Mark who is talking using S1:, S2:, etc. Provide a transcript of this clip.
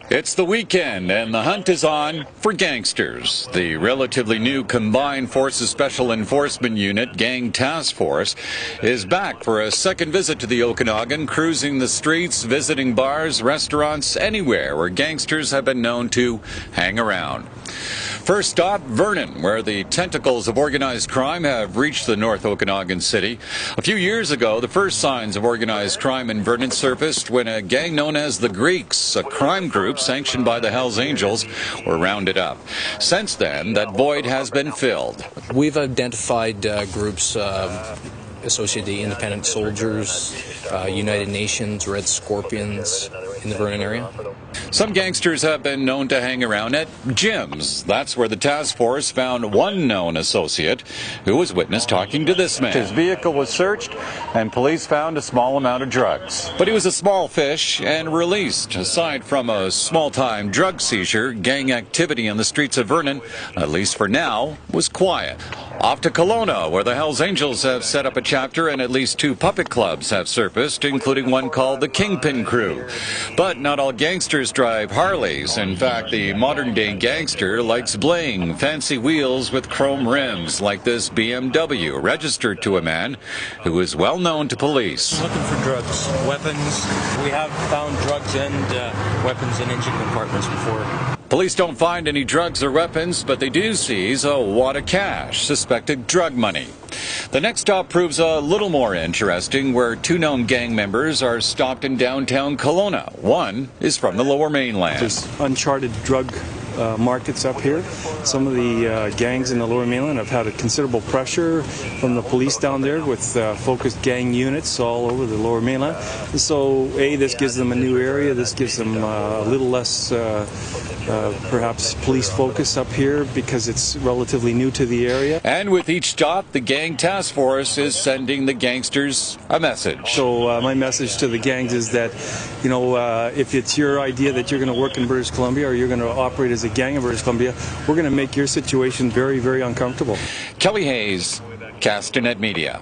S1: It's the weekend, and the hunt is on for Gangsters. The relatively new Combined Forces Special Enforcement Unit Gang Task Force is back for a second visit to the Okanagan, cruising the streets, visiting bars, restaurants, anywhere where gangsters have been known to hang around. First stop, Vernon, where the tentacles of organized crime have reached the North Okanagan city. A few years ago, the first signs of organized crime in Vernon surfaced when a gang known as the Greeks, a crime group sanctioned by the Hells Angels, were rounded up. Since then, that void has been filled.
S2: We've identified groups associated with the Independent Soldiers, United Nations, Red Scorpions in the Vernon area.
S1: Some gangsters have been known to hang around at gyms. That's where the task force found one known associate who was witnessed talking to this man. His vehicle was searched and police found a small amount of drugs. But he was a small fish and released. Aside from a small-time drug seizure, gang activity in the streets of Vernon, at least for now, was quiet. Off to Kelowna, where the Hells Angels have set up a chapter and at least 2 puppet clubs have surfaced, including one called the Kingpin Crew. But not all gangsters drive Harleys. In fact, the modern-day gangster likes bling, fancy wheels with chrome rims, like this BMW, registered to a man who is well known to police.
S3: Looking for drugs, weapons. We have found drugs and weapons in engine compartments before.
S1: Police don't find any drugs or weapons, but they do seize a wad of cash, suspected drug money. The next stop proves a little more interesting, where 2 known gang members are stopped in downtown Kelowna. One is from the Lower Mainland.
S4: There's uncharted drug markets up here. Some of the gangs in the Lower Mainland have had a considerable pressure from the police down there with focused gang units all over the Lower Mainland. So, this gives them a new area. This gives them a little less, perhaps, police focus up here because it's relatively new to the area.
S1: And with each stop, the gang task force is sending the gangsters a message.
S4: So my message to the gangs is that, if it's your idea that you're going to work in British Columbia or you're going to operate as a gang in British Columbia, we're going to make your situation very, very uncomfortable.
S1: Kelly Hayes, Castanet Media.